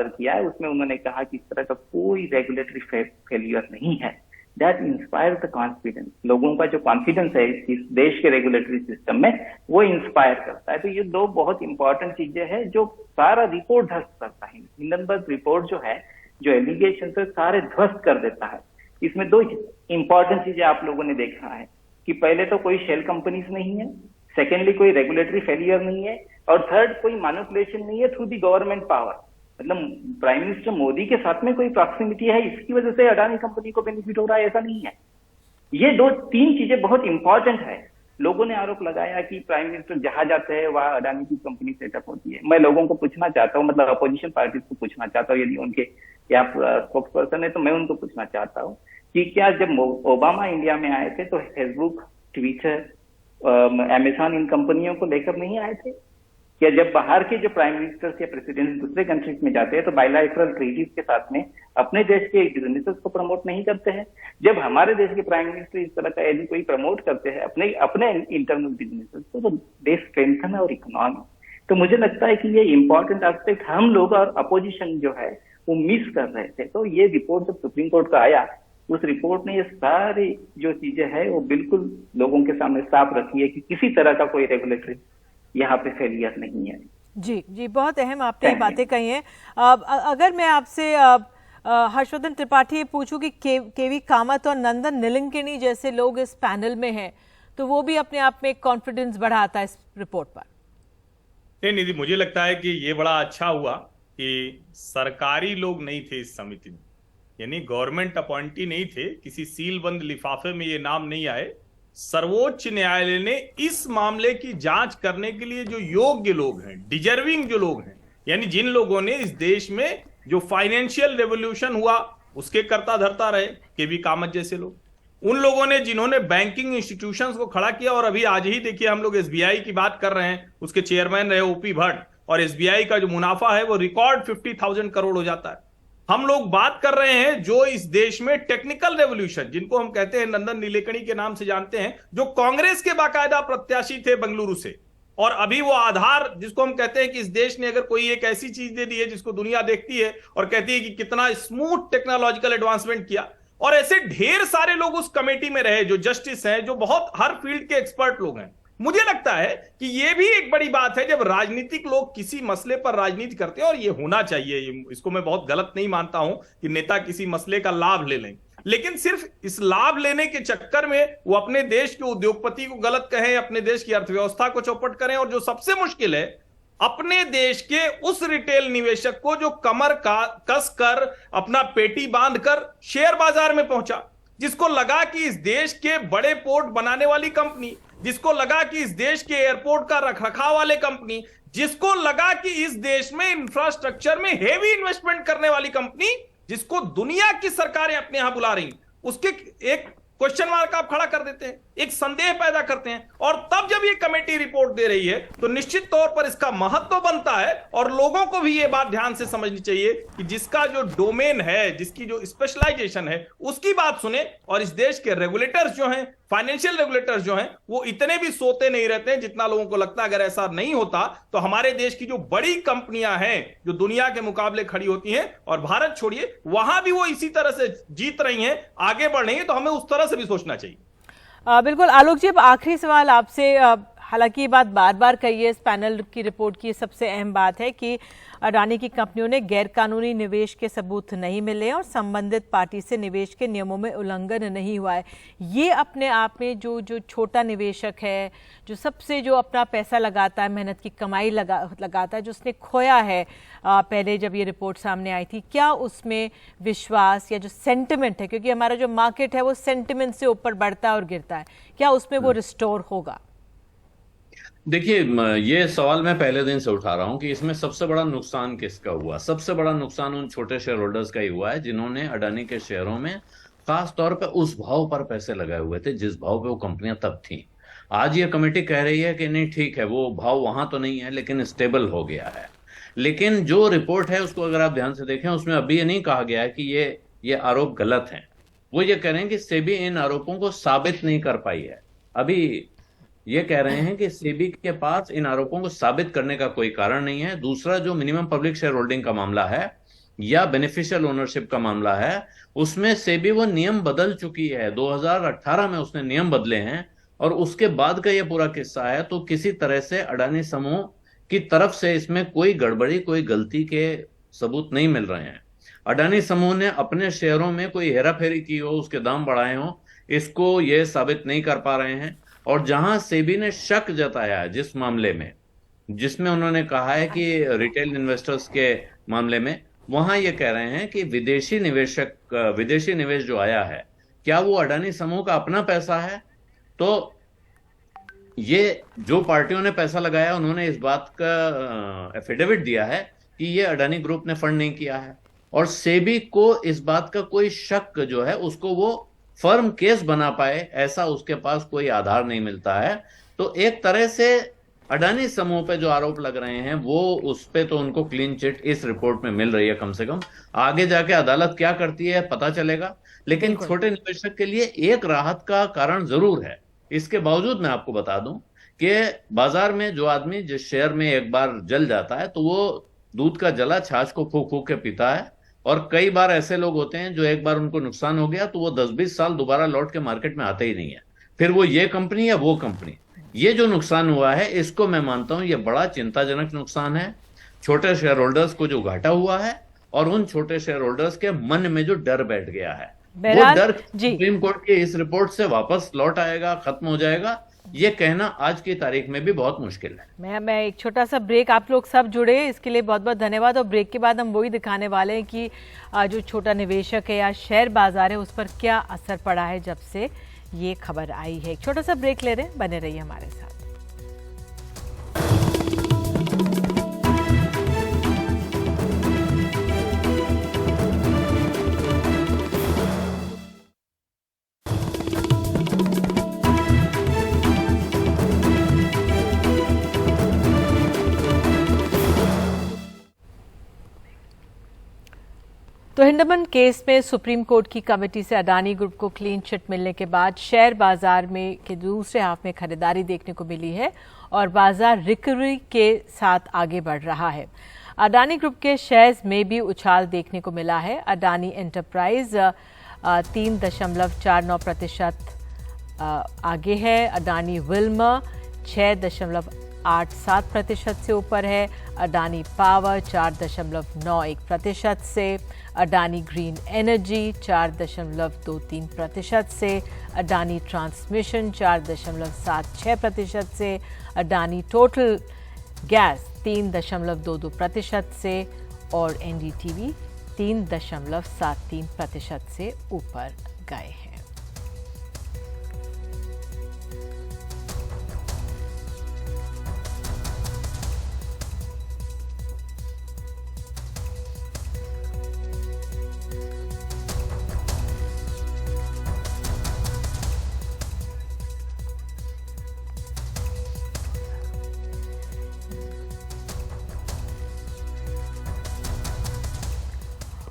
किया है उसमें उन्होंने कहा कि इस तरह का कोई रेगुलेटरी फेलियर नहीं है। दैट इंस्पायर द कॉन्फिडेंस, लोगों का जो कॉन्फिडेंस है इस देश के रेगुलेटरी सिस्टम में वो इंस्पायर करता है। तो ये दो बहुत इंपॉर्टेंट चीजें हैं जो सारा रिपोर्ट ध्वस्त करता है। हिंडनबर्ग रिपोर्ट जो है, जो एलिगेशन है सारे ध्वस्त कर देता है। इसमें दो इंपॉर्टेंट चीजें आप लोगों ने देखा है कि पहले तो कोई शेल कंपनीज नहीं है, सेकेंडली कोई रेगुलेटरी फेलियर नहीं है और थर्ड कोई मैनिपुलेशन नहीं है थ्रू दी गवर्नमेंट पावर। मतलब प्राइम मिनिस्टर मोदी के साथ में कोई प्रॉक्सिमिटी है इसकी वजह से अडानी कंपनी को बेनिफिट हो रहा है, ऐसा नहीं है। ये 2-3 चीजें बहुत इंपॉर्टेंट है। लोगों ने आरोप लगाया कि प्राइम मिनिस्टर जहां जाते हैं वहां अडानी की कंपनी सेटअप होती है। मैं लोगों को पूछना चाहता हूं, मतलब अपोजिशन पार्टीज को पूछना चाहता हूँ, यदि उनके यहाँ स्पोक्स पर्सन है तो मैं उनको पूछना चाहता हूँ कि क्या जब ओबामा इंडिया में आए थे तो फेसबुक, ट्विटर, अमेजॉन इन कंपनियों को लेकर नहीं आए थे? क्या जब बाहर के जो प्राइम मिनिस्टर्स या प्रेसिडेंट दूसरे कंट्रीज में जाते हैं तो बायलैटरल ट्रीटीज के साथ में अपने देश के बिजनेसेस को प्रमोट नहीं करते हैं? जब हमारे देश के प्राइम मिनिस्टर इस तरह का यदि कोई प्रमोट करते हैं अपने इंटरनल बिजनेसेस तो देश स्ट्रेंथन और इकोनॉमी। तो मुझे लगता है कि ये इंपॉर्टेंट एस्पेक्ट हम लोग और अपोजिशन जो है वो मिस कर रहे थे। तो ये रिपोर्ट जब सुप्रीम कोर्ट का आया, उस रिपोर्ट ने ये सारी जो चीजें हैं वो बिल्कुल लोगों के सामने साफ रखी है कि किसी तरह का कोई रेगुलेटरी यहाँ पे फेलियर नहीं है। जी, बहुत अहम आपने बातें कही हैं। अगर मैं आपसे हर्षवर्धन त्रिपाठी पूछूं कि केवी कामत और नंदन नीलेकणी जैसे लोग इस पैनल में हैं तो वो भी अपने आप में कॉन्फिडेंस बढ़ाता है इस रिपोर्ट पर? नहीं निधि, मुझे लगता है कि ये बड़ा अच्छा हुआ कि सरकारी लोग नहीं थे इस समिति में, यानी गवर्नमेंट अपॉइंटी नहीं थे, किसी सीलबंद लिफाफे में ये नाम नहीं आए। सर्वोच्च न्यायालय ने इस मामले की जांच करने के लिए जो योग्य लोग हैं, डिजर्विंग जो लोग हैं, यानी जिन लोगों ने इस देश में जो फाइनेंशियल रेवोल्यूशन हुआ उसके कर्ता धर्ता रहे, केबी कामत जैसे लोग, उन लोगों ने जिन्होंने बैंकिंग इंस्टीट्यूशंस को खड़ा किया, और अभी आज ही देखिए हम लोग एसबीआई की बात कर रहे हैं, उसके चेयरमैन रहे ओपी भट्ट, और एसबीआई का जो मुनाफा है वो रिकॉर्ड 50,000 करोड़ हो जाता है। हम लोग बात कर रहे हैं जो इस देश में टेक्निकल रेवोल्यूशन, जिनको हम कहते हैं नंदन नीलेकणी के नाम से जानते हैं, जो कांग्रेस के बाकायदा प्रत्याशी थे बेंगलुरु से, और अभी वो आधार जिसको हम कहते हैं कि इस देश ने अगर कोई एक ऐसी चीज दे दी है जिसको दुनिया देखती है और कहती है कि कितना स्मूथ टेक्नोलॉजिकल एडवांसमेंट किया, और ऐसे ढेर सारे लोग उस कमेटी में रहे जो जस्टिस हैं, जो बहुत हर फील्ड के एक्सपर्ट लोग हैं। मुझे लगता है कि यह भी एक बड़ी बात है जब राजनीतिक लोग किसी मसले पर राजनीति करते हैं, और ये होना चाहिए, इसको मैं बहुत गलत नहीं मानता हूं कि नेता किसी मसले का लाभ ले लें, लेकिन सिर्फ इस लाभ लेने के चक्कर में वो अपने देश के उद्योगपति को गलत कहें, अपने देश की अर्थव्यवस्था को चौपट करें, और जो सबसे मुश्किल है, अपने देश के उस रिटेल निवेशक को जो कमर का कस कर अपना पेटी बांधकर शेयर बाजार में पहुंचा, जिसको लगा कि इस देश के बड़े पोर्ट बनाने वाली कंपनी, जिसको लगा कि इस देश के एयरपोर्ट का रखरखाव वाले कंपनी, जिसको लगा कि इस देश में इंफ्रास्ट्रक्चर में हेवी इन्वेस्टमेंट करने वाली कंपनी, जिसको दुनिया की सरकारें अपने यहां बुला रही, उसके एक क्वेश्चन मार्क आप खड़ा कर देते हैं, एक संदेह पैदा करते हैं, और तब जब ये कमेटी रिपोर्ट दे रही है तो निश्चित तौर पर इसका महत्व बनता है, और लोगों को भी ये बात ध्यान से समझनी चाहिए कि जिसका जो डोमेन है, जिसकी जो स्पेशलाइजेशन है, उसकी बात सुने, और इस देश के रेगुलेटर्स जो हैं, फाइनेंशियल रेगुलेटर्स जो हैं, वो इतने भी सोते नहीं रहते हैं जितना लोगों को लगता है। अगर ऐसा नहीं होता तो हमारे देश की जो बड़ी कंपनियां हैं जो दुनिया के मुकाबले खड़ी होती हैं, और भारत छोड़िए वहां भी वो इसी तरह से जीत रही हैं, आगे बढ़ रही हैं, तो हमें उस तरह से भी सोचना चाहिए। बिल्कुल आलोक जी, अब आखिरी सवाल आपसे, हालांकि ये बात बार बार कही है, इस पैनल की रिपोर्ट की सबसे अहम बात है कि अडानी की कंपनियों ने गैरकानूनी निवेश के सबूत नहीं मिले और संबंधित पार्टी से निवेश के नियमों में उल्लंघन नहीं हुआ है। ये अपने आप में जो छोटा निवेशक है, जो सबसे जो अपना पैसा लगाता है, मेहनत की कमाई लगाता है, जो उसने खोया है पहले जब ये रिपोर्ट सामने आई थी, क्या उसमें विश्वास या जो सेंटिमेंट है, क्योंकि हमारा जो मार्केट है वो सेंटिमेंट से ऊपर बढ़ता है और गिरता है, क्या उसमें वो रिस्टोर होगा? देखिए, ये सवाल मैं पहले दिन से उठा रहा हूं कि इसमें सबसे बड़ा नुकसान किसका हुआ। सबसे बड़ा नुकसान उन छोटे शेयर होल्डर्स का ही हुआ है जिन्होंने अडानी के शेयरों में खास तौर पे उस भाव पर पैसे लगाए हुए थे जिस भाव पे वो कंपनियां तब थी। आज ये कमेटी कह रही है कि नहीं ठीक है, वो भाव वहां तो नहीं है लेकिन स्टेबल हो गया है। लेकिन जो रिपोर्ट है उसको अगर आप ध्यान से देखें, उसमें अभी ये नहीं कहा गया है कि ये आरोप गलत हैं। वो ये कह रहे हैं कि सेबी इन आरोपों को साबित नहीं कर पाई है। अभी ये कह रहे हैं कि सेबी के पास इन आरोपों को साबित करने का कोई कारण नहीं है। दूसरा, जो मिनिमम पब्लिक शेयर होल्डिंग का मामला है या बेनिफिशियल ओनरशिप का मामला है, उसमें सेबी वो नियम बदल चुकी है। 2018 में उसने नियम बदले हैं और उसके बाद का ये पूरा किस्सा है। तो किसी तरह से अडानी समूह की तरफ से इसमें कोई गड़बड़ी, कोई गलती के सबूत नहीं मिल रहे हैं। अडानी समूह ने अपने शेयरों में कोई हेराफेरी की हो, उसके दाम बढ़ाए हो, इसको ये साबित नहीं कर पा रहे हैं। और जहां सेबी ने शक जताया है जिस मामले में, जिसमें उन्होंने कहा है कि रिटेल इन्वेस्टर्स के मामले में, वहां ये कह रहे हैं कि विदेशी निवेश जो आया है, क्या वो अडानी समूह का अपना पैसा है? तो ये जो पार्टियों ने पैसा लगाया उन्होंने इस बात का एफिडेविट दिया है कि ये अडानी ग्रुप ने फंड नहीं किया है, और सेबी को इस बात का कोई शक जो है उसको वो फर्म केस बना पाए, ऐसा उसके पास कोई आधार नहीं मिलता है। तो एक तरह से अडानी समूह पे जो आरोप लग रहे हैं वो उस पे तो उनको क्लीन चिट इस रिपोर्ट में मिल रही है। कम से कम आगे जाके अदालत क्या करती है पता चलेगा, लेकिन छोटे निवेशक के लिए एक राहत का कारण जरूर है। इसके बावजूद मैं आपको बता दूं कि बाजार में जो आदमी जिस शेयर में एक बार जल जाता है तो वो दूध का जला छाछ को फूक फूक के पीता है, और कई बार ऐसे लोग होते हैं जो एक बार उनको नुकसान हो गया तो वो 10-20 साल दोबारा लौट के मार्केट में आते ही नहीं है। फिर वो ये कंपनी या वो कंपनी। ये जो नुकसान हुआ है इसको मैं मानता हूं ये बड़ा चिंताजनक नुकसान है। छोटे शेयर होल्डर्स को जो घाटा हुआ है, और उन छोटे शेयर होल्डर्स के मन में जो डर बैठ गया है, वो डर सुप्रीम कोर्ट की इस रिपोर्ट से वापस लौट आएगा, खत्म हो जाएगा, ये कहना आज की तारीख में भी बहुत मुश्किल है। मैं एक छोटा सा ब्रेक, आप लोग सब जुड़े इसके लिए बहुत बहुत धन्यवाद। और ब्रेक के बाद हम वही दिखाने वाले हैं कि जो छोटा निवेशक है या शेयर बाजार है उस पर क्या असर पड़ा है जब से ये खबर आई है। एक छोटा सा ब्रेक ले रहे हैं, बने रहिए हमारे साथ। तो हिंडनबर्ग केस में सुप्रीम कोर्ट की कमेटी से अडानी ग्रुप को क्लीन चिट मिलने के बाद शेयर बाजार में के दूसरे हाफ में खरीदारी देखने को मिली है और बाजार रिकवरी के साथ आगे बढ़ रहा है। अडानी ग्रुप के शेयर्स में भी उछाल देखने को मिला है। अडानी एंटरप्राइज 3.49% आगे है। अडानी विल्मर 6.87% से ऊपर है। अडानी पावर 4.91% से। अडानी ग्रीन एनर्जी 4.23% से। अडानी ट्रांसमिशन 4.76% से। अडानी टोटल गैस 3.22% से और एनडीटीवी 3.73% से ऊपर गए हैं।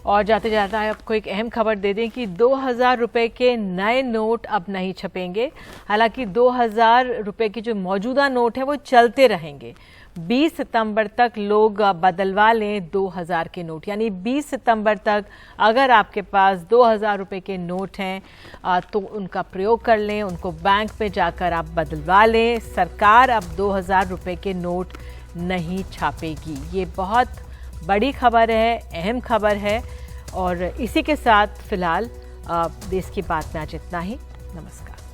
और जाते जाता है आपको एक अहम खबर दे दें कि 2000 रुपए के नए नोट अब नहीं छपेंगे। हालांकि 2000 रुपए की जो मौजूदा नोट है वो चलते रहेंगे। 20 सितंबर तक लोग बदलवा लें 2000 के नोट, यानी 20 सितंबर तक अगर आपके पास 2000 रुपए के नोट हैं तो उनका प्रयोग कर लें, उनको बैंक में जाकर आप बदलवा लें। सरकार अब 2000 रुपए के नोट नहीं छापेगी। ये बहुत बड़ी खबर है, अहम खबर है। और इसी के साथ फिलहाल देश की बात में आज इतना ही। नमस्कार।